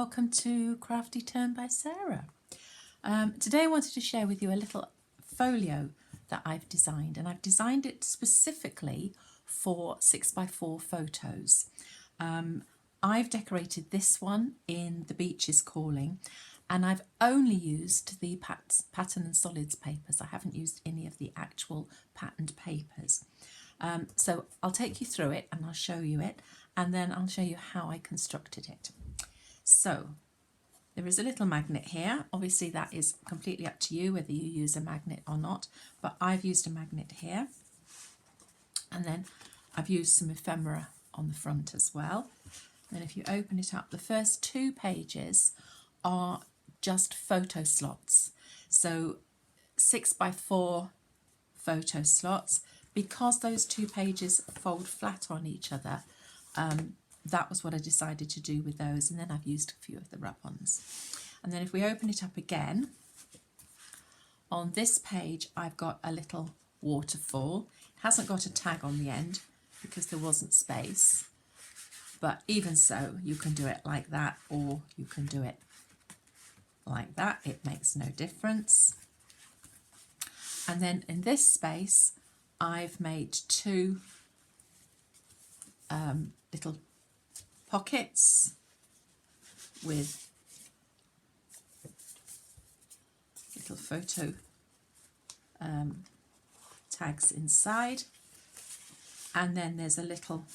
welcome to Crafty Turn by Sarah. Today I wanted to share with you a little folio that I've designed, and I've designed it specifically for 6x4 photos. I've decorated this one in The Beach is Calling, and I've only used the pattern and solids papers. I haven't used any of the actual patterned papers. So I'll take you through it and I'll show you it, and then I'll show you how I constructed it. So there is a little magnet here. Obviously that is completely up to you whether you use a magnet or not, but I've used a magnet here, and then I've used some ephemera on the front as well. And if you open it up, the first 2 pages are just photo slots. So 6x4 photo slots. Because those 2 pages fold flat on each other, that was what I decided to do with those, and then I've used a few of the rub-ons. And then if we open it up again, on this page I've got a little waterfall. It hasn't got a tag on the end because there wasn't space, but even so, you can do it like that or you can do it like that. It makes no difference. And then in this space I've made 2 little pockets with little photo tags inside, and then there's a little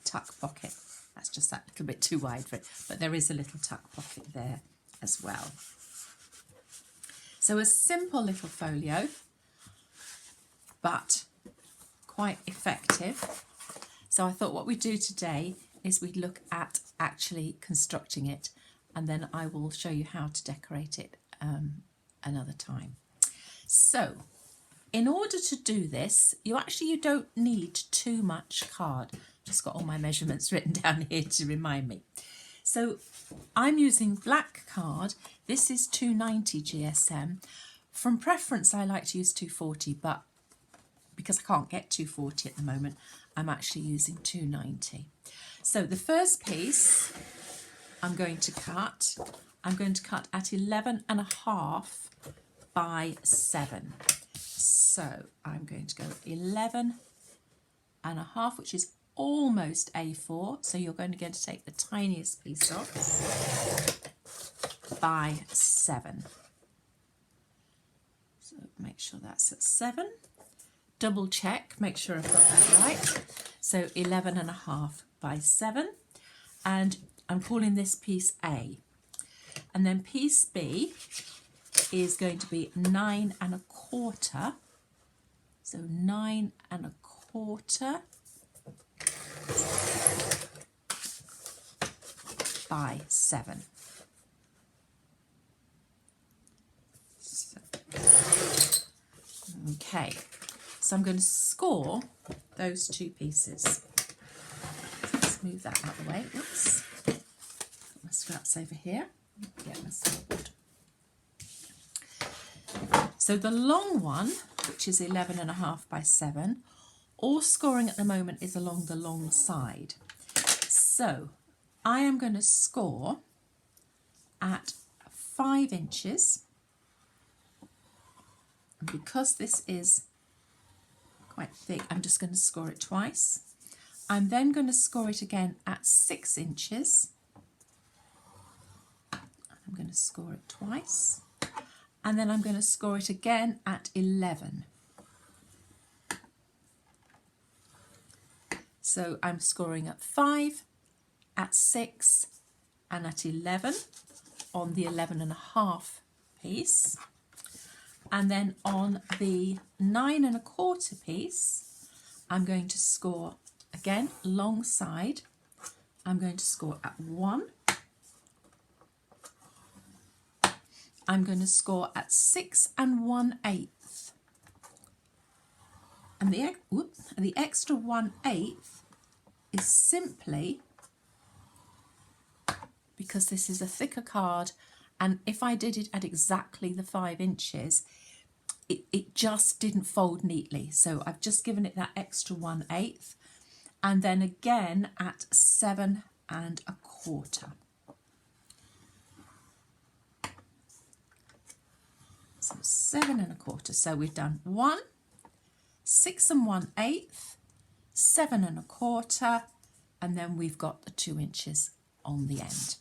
tuck pocket. That's just that little bit too wide for it, but there is a little tuck pocket there as well. So a simple little folio, but quite effective. So I thought what we'd do today is we'd look at actually constructing it, and then I will show you how to decorate it another time. So in order to do this, you don't need too much card. Just got all my measurements written down here to remind me. So I'm using black card. This is 290 GSM. From preference I like to use 240, but because I can't get 240 at the moment, I'm actually using 290. So the first piece I'm going to cut at 11.5 by 7. So I'm going to go 11.5, which is almost A4. So you're going to take the tiniest piece off, by 7. So make sure that's at 7. Double check, make sure I've got that right. So 11.5 by 7, and I'm calling this piece A. And then piece B is going to be 9.25. So 9.25 by 7. So, okay. So I'm going to score those 2 pieces. Let's move that out of the way. Oops. Got my scraps over here. Get my scoreboard. So the long one, which is 11.5 by 7, all scoring at the moment is along the long side. So I am going to score at 5 inches. And because this is quite thick, I'm just going to score it twice. I'm then going to score it again at 6 inches. I'm going to score it twice, and then I'm going to score it again at 11. So I'm scoring at 5, at 6, and at 11 on the 11.5 piece. And then on the 9.25 piece, I'm going to score again long side. I'm going to score at 1. I'm going to score at 6 1/8. And the extra 1/8 is simply because this is a thicker card, and if I did it at exactly the 5 inches, it just didn't fold neatly. So I've just given it that extra 1/8, and then again at 7 1.25. So 7.25. So we've done 1, 6 1/8, 7.25, and then we've got the 2 inches on the end.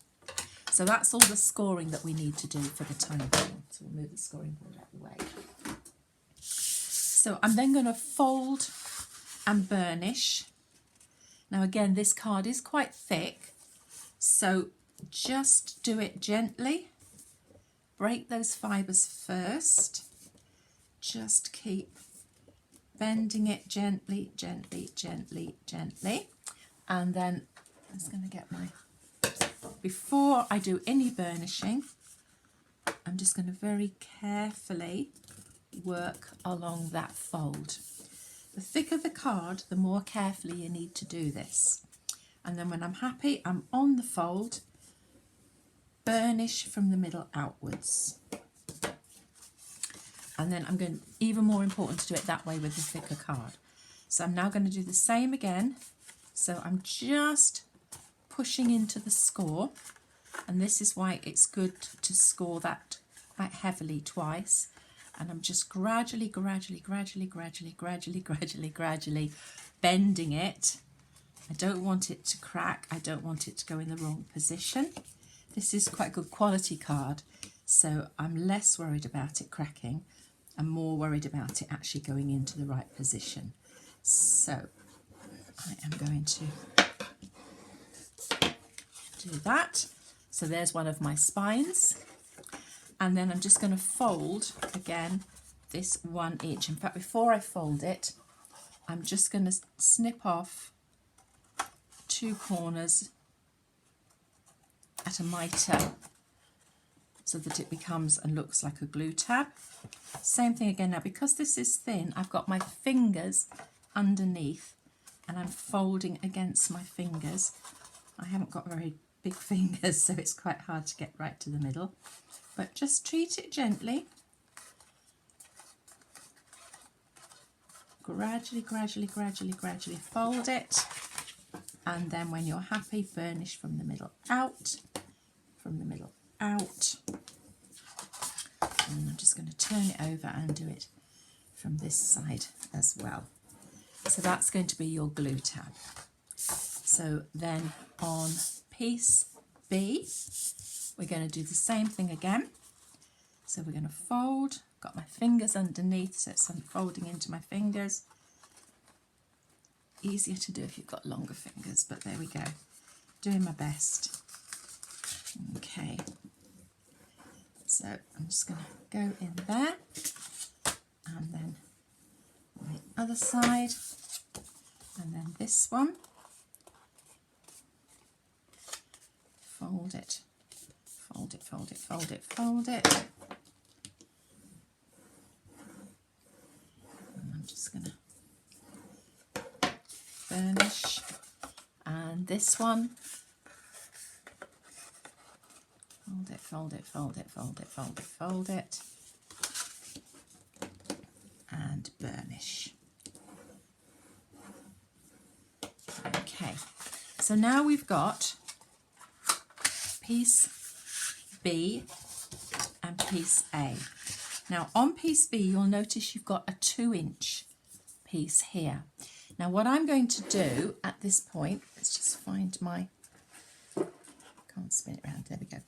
So that's all the scoring that we need to do for the time being. So we'll move the scoring board out of the way. So I'm then going to fold and burnish. Now again, this card is quite thick, so just do it gently. Break those fibres first. Just keep bending it gently, gently, gently, gently. And then I'm just going to get my... Before I do any burnishing, I'm just going to very carefully work along that fold. The thicker the card, the more carefully you need to do this. And then when I'm happy, I'm on the fold, burnish from the middle outwards. And then I'm going, even more important to do it that way with the thicker card. So I'm now going to do the same again. So I'm just pushing into the score, and this is why it's good to score that quite heavily twice. And I'm just gradually bending it. I don't want it to crack. I don't want it to go in the wrong position. This is quite a good quality card, so I'm less worried about it cracking. I'm more worried about it actually going into the right position. So I am going to do that. So there's one of my spines. And then I'm just going to fold again this 1 inch. In fact, before I fold it, I'm just going to snip off 2 corners at a mitre so that it becomes and looks like a glue tab. Same thing again now, because this is thin, I've got my fingers underneath and I'm folding against my fingers. I haven't got very big fingers, so it's quite hard to get right to the middle. But just treat it gently. Gradually fold it. And then when you're happy, burnish from the middle out, from the middle out. And I'm just going to turn it over and do it from this side as well. So that's going to be your glue tab. So then on piece B, we're going to do the same thing again. So we're going to fold, got my fingers underneath, so it's folding into my fingers. Easier to do if you've got longer fingers, but there we go. Doing my best. Okay. So I'm just going to go in there, and then on the other side, and then this one. Fold it, fold it, fold it, fold it, fold it. And I'm just going to burnish. And this one. Fold it, fold it, fold it, fold it, fold it, fold it. And burnish. Okay, so now we've got piece B and piece A. Now on piece B, you'll notice you've got a 2-inch piece here. Now what I'm going to do at this point, let's just find my, can't spin it around, there we go,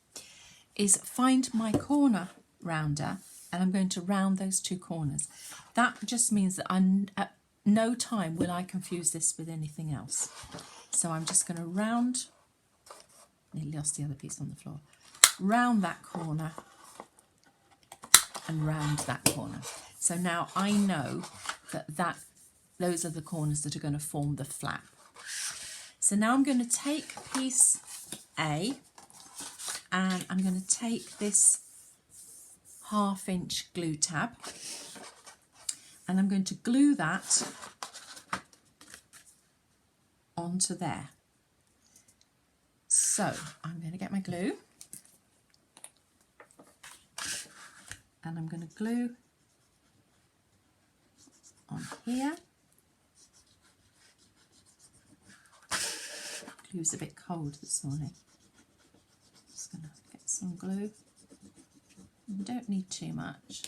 is find my corner rounder, and I'm going to round those 2 corners. That just means that at no time will I confuse this with anything else. So I'm just going to round, nearly lost the other piece on the floor, round that corner and round that corner. So now I know that those are the corners that are going to form the flap. So now I'm going to take piece A and I'm going to take this 1/2-inch glue tab and I'm going to glue that onto there. So I'm going to get my glue and I'm going to glue on here, he was a bit cold this morning. Just going to get some glue. You don't need too much.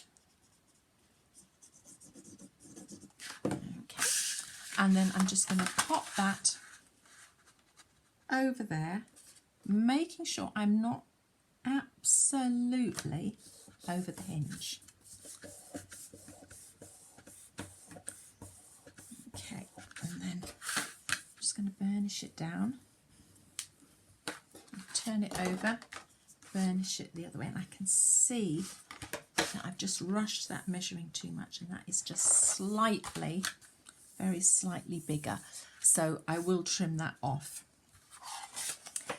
Okay. And then I'm just going to pop that over there, making sure I'm not absolutely over the hinge. Okay, and then I'm just going to burnish it down, turn it over, burnish it the other way, and I can see that I've just rushed that measuring too much, and that is just slightly, very slightly bigger, so I will trim that off.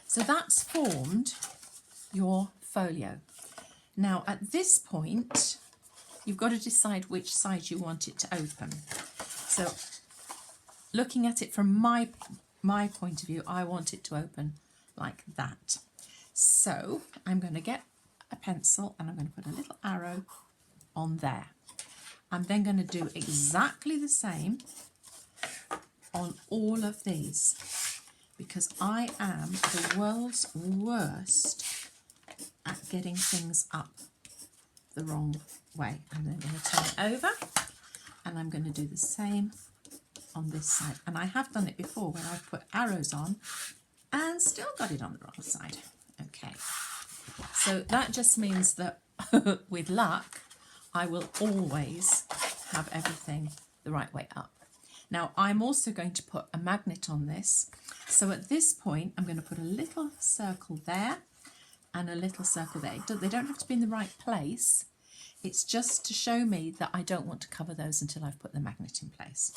So that's formed your folio. Now at this point you've got to decide which side you want it to open. So looking at it from my point of view, I want it to open like that. So I'm going to get a pencil and I'm going to put a little arrow on there. I'm then going to do exactly the same on all of these, because I am the world's worst at getting things up the wrong way. I'm then going to turn it over and I'm going to do the same on this side. And I have done it before when I've put arrows on and still got it on the wrong side. Okay, so that just means that with luck, I will always have everything the right way up. Now I'm also going to put a magnet on this. So at this point, I'm going to put a little circle there and a little circle there. They don't have to be in the right place. It's just to show me that I don't want to cover those until I've put the magnet in place.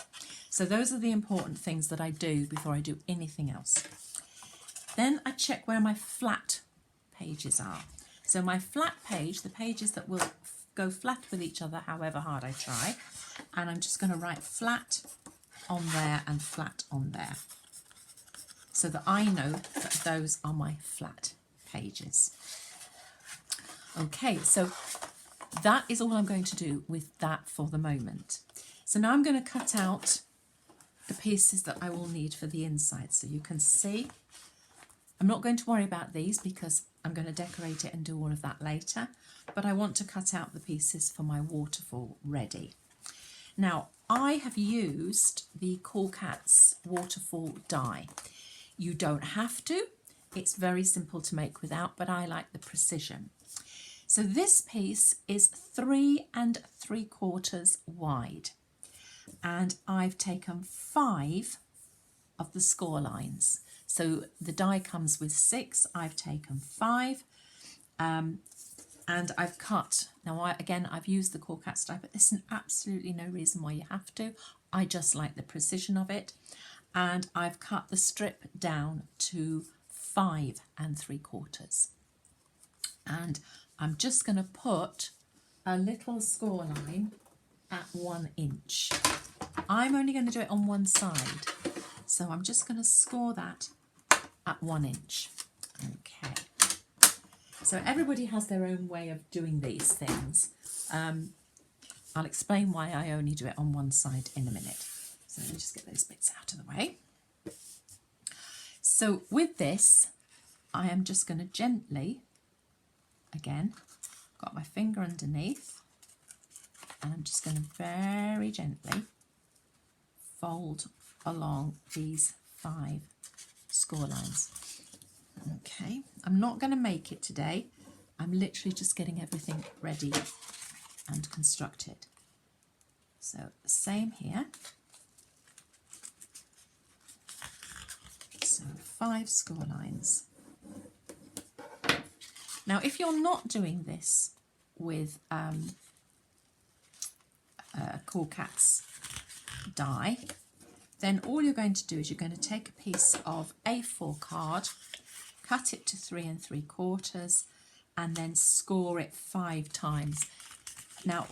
So those are the important things that I do before I do anything else. Then I check where my flat pages are. So my flat page, the pages that will go flat with each other however hard I try, and I'm just going to write flat on there and flat on there, so that I know that those are my flat pages. Okay, so that is all I'm going to do with that for the moment. So now I'm going to cut out the pieces that I will need for the inside. So you can see I'm not going to worry about these because I'm going to decorate it and do all of that later, but I want to cut out the pieces for my waterfall ready. Now I have used the Cool Cats waterfall die. You don't have to, it's very simple to make without, but I like the precision. So this piece is 3 3/4 wide, and I've taken 5 of the score lines. So the die comes with 6, I've taken 5, and I've cut. Now I've used the Cool Cats die, but there's absolutely no reason why you have to. I just like the precision of it, and I've cut the strip down to 5 3/4. And I'm just going to put a little score line at 1 inch. I'm only going to do it on one side, so I'm just going to score that at 1 inch. Okay. So everybody has their own way of doing these things. I'll explain why I only do it on one side in a minute. So let me just get those bits out of the way. So with this, I am just going to gently, again, got my finger underneath, and I'm just going to very gently fold along these 5 score lines. Okay, I'm not going to make it today. I'm literally just getting everything ready and constructed. So same here. So 5 score lines. Now, if you're not doing this with Cool Cats die, then all you're going to do is you're going to take a piece of A4 card, cut it to 3 3/4, and then score it 5 times. Now,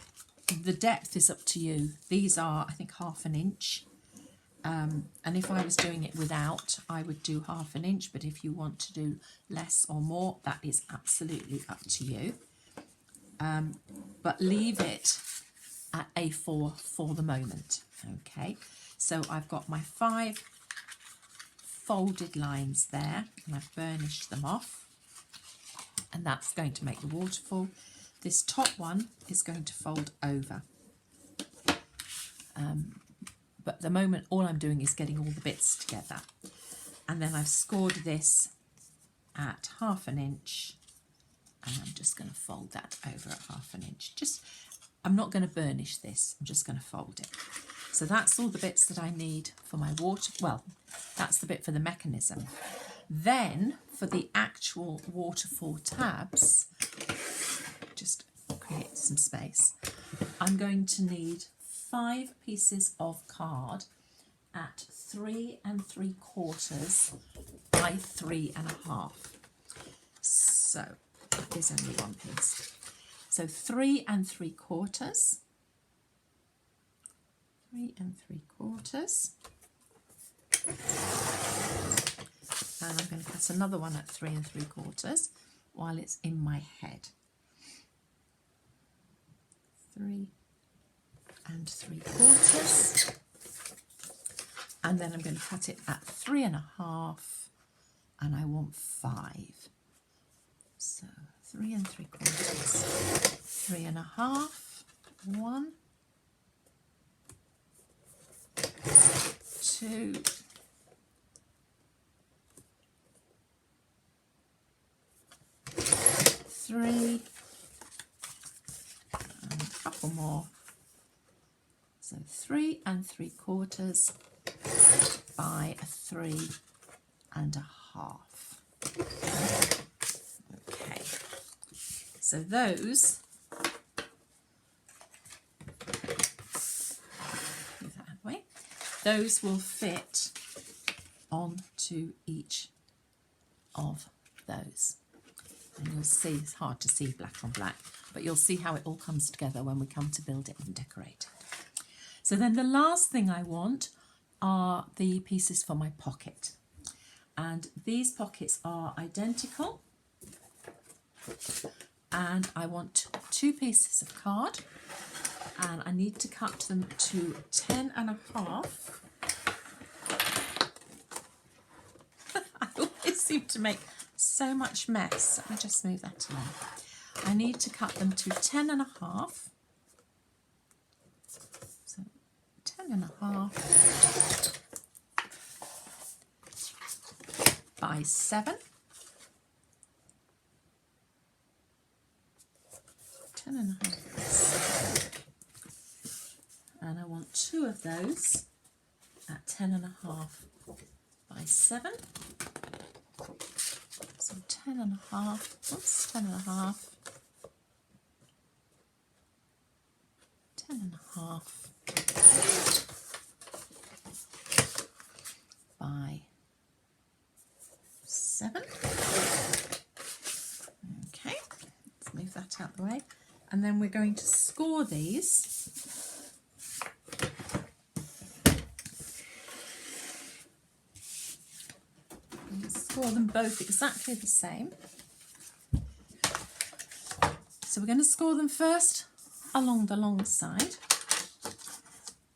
the depth is up to you. These are, I think, 1/2 inch. And if I was doing it without, I would do 1/2 inch, but if you want to do less or more, that is absolutely up to you. But leave it at A4 for the moment. Okay, so I've got my 5 folded lines there, and I've burnished them off, and that's going to make the waterfall. This top one is going to fold over. But at the moment, all I'm doing is getting all the bits together. And then I've scored this at 1/2 inch, and I'm just going to fold that over at 1/2 inch. I'm not going to burnish this, I'm just going to fold it. So that's all the bits that I need for my that's the bit for the mechanism. Then for the actual waterfall tabs, just create some space, I'm going to need 5 pieces of card at 3 3/4 by 3 1/2. So there's only one piece. So 3 3/4, 3 3/4, and I'm going to cut another one at 3 3/4 while it's in my head. 3 3/4, and then I'm going to cut it at 3 1/2, and I want 5. So 3 3/4, 3 1/2, 1, 2, 3, and a couple more. So 3 3/4 by 3 1/2. Okay, so those, move that out of the way, those will fit onto each of those. And you'll see, it's hard to see black on black, but you'll see how it all comes together when we come to build it and decorate it. So then the last thing I want are the pieces for my pocket. And these pockets are identical. And I want 2 pieces of card. And I need to cut them to 10 1/2. I always seem to make so much mess. Let me just move that along. I need to cut them to 10 1/2. So 10 1/2 by 7. 10 1/2. And I want 2 of those at 10 1/2 by 7. So 10 1/2, oops, 10 1/2, 10 1/2 by 7. Okay, let's move that out of the way. And then we're going to score these. Score them both exactly the same. So we're going to score them first along the long side,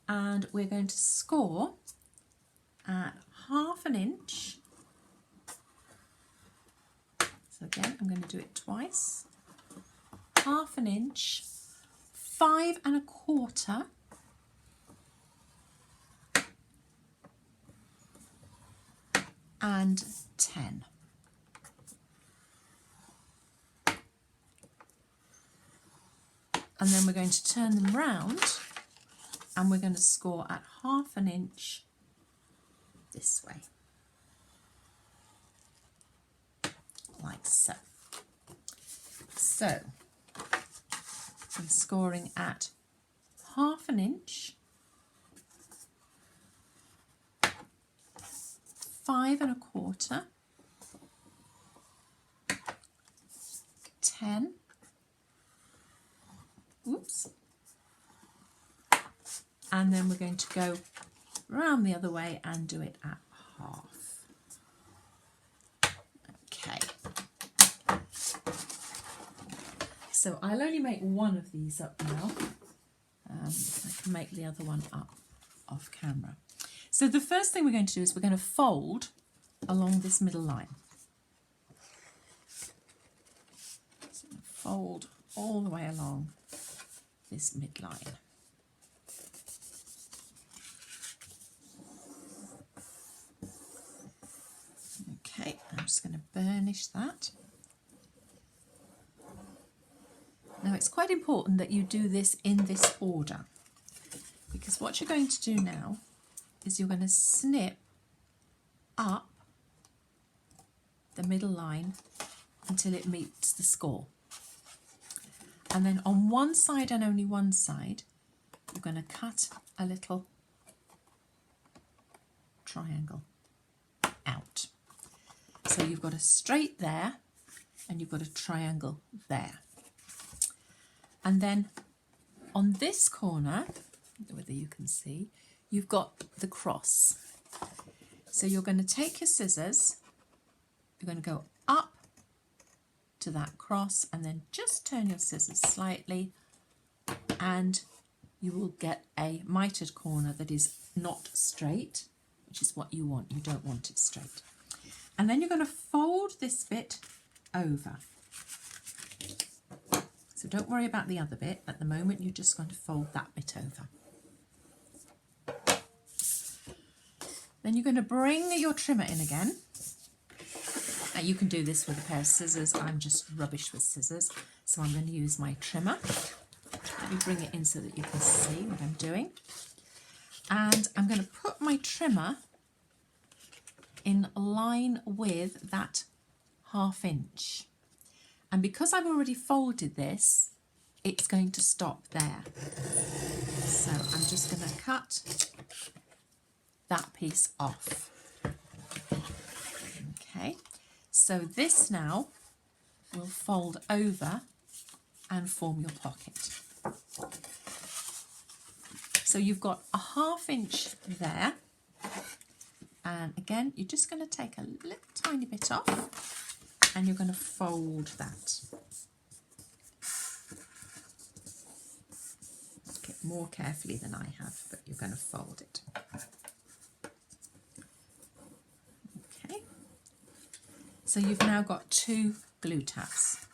and we're going to score at 1/2 inch. So again, I'm going to do it twice. 1/2 inch, 5 1/4, and 10. And then we're going to turn them round, and we're going to score at 1/2 inch this way, like so. So I'm scoring at 1/2 inch, 5 1/4, 10, oops, and then we're going to go round the other way and do it at 1/2. Okay, so I'll only make one of these up now. I can make the other one up off camera. So the first thing we're going to do is we're going to fold along this middle line. So fold all the way along this midline. Okay, I'm just going to burnish that. Now it's quite important that you do this in this order, because what you're going to do now is you're going to snip up the middle line until it meets the score. And then on one side and only one side, you're going to cut a little triangle out. So you've got a straight there and you've got a triangle there. And then on this corner, whether you can see, you've got the cross. So you're going to take your scissors, you're going to go up to that cross and then just turn your scissors slightly and you will get a mitered corner that is not straight, which is what you want. You don't want it straight. And then you're going to fold this bit over. So don't worry about the other bit. At the moment, you're just going to fold that bit over. Then you're going to bring your trimmer in again. Now you can do this with a pair of scissors. I'm just rubbish with scissors, so I'm going to use my trimmer. Let me bring it in so that you can see what I'm doing. And I'm going to put my trimmer in line with that 1/2 inch. And because I've already folded this, it's going to stop there. So I'm just going to cut that piece off. Okay, so this now will fold over and form your pocket. So you've got a 1/2 inch there. And again, you're just going to take a little tiny bit off and you're going to fold that. Okay, more carefully than I have, but you're going to fold it. Okay, so you've now got 2 glue tabs.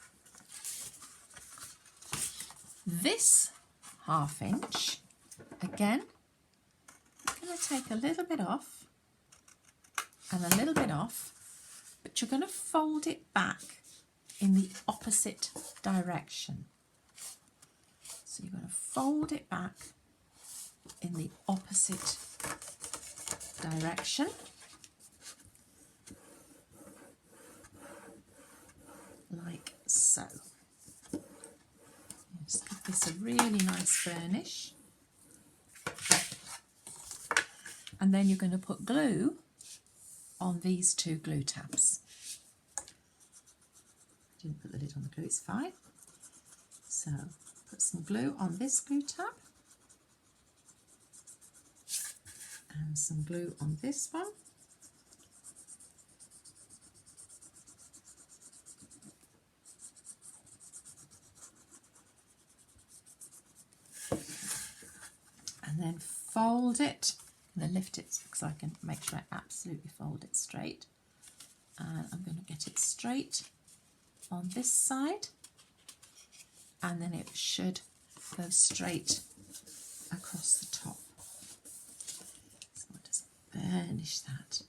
This 1/2 inch, again, I'm going to take a little bit off and a little bit off, but you're going to fold it back in the opposite direction. So you're going to fold it back in the opposite direction, like so. Just give this a really nice burnish. And then you're going to put glue on these 2 glue tabs. Didn't put the lid on the glue, it's fine. So put some glue on this glue tab and some glue on this one. And then fold it. I'm going to lift it so I can make sure I absolutely fold it straight. And I'm going to get it straight on this side, and then it should go straight across the top. So I'll just burnish that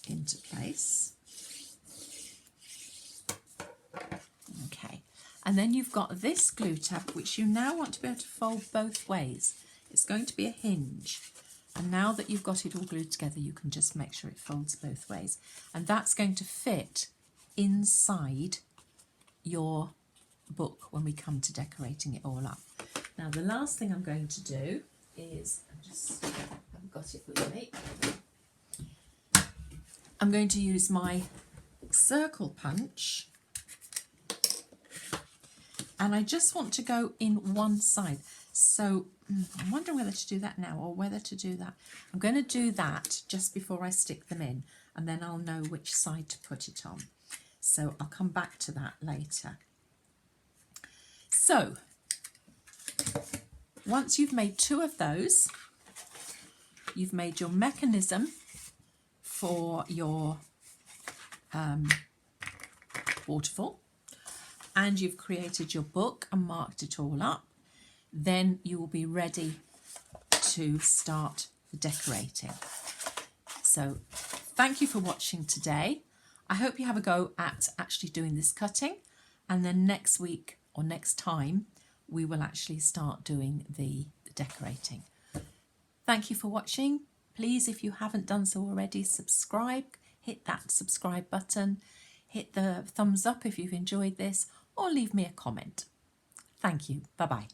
into place. Okay, and then you've got this glue tab which you now want to be able to fold both ways. It's going to be a hinge. And now that you've got it all glued together, you can just make sure it folds both ways. And that's going to fit inside your book when we come to decorating it all up. Now, the last thing I'm going to do is, I've got it with me. I'm going to use my circle punch. And I just want to go in one side. So I'm wondering whether to do that now or whether to do that. I'm going to do that just before I stick them in, and then I'll know which side to put it on. So I'll come back to that later. So once you've made 2 of those, you've made your mechanism for your waterfall and you've created your book and marked it all up, then you will be ready to start the decorating. So thank you for watching today. I hope you have a go at actually doing this cutting, and then next week or next time we will actually start doing the decorating. Thank you for watching. Please, if you haven't done so already, subscribe, hit that subscribe button, hit the thumbs up if you've enjoyed this, or leave me a comment. Thank you. Bye-bye.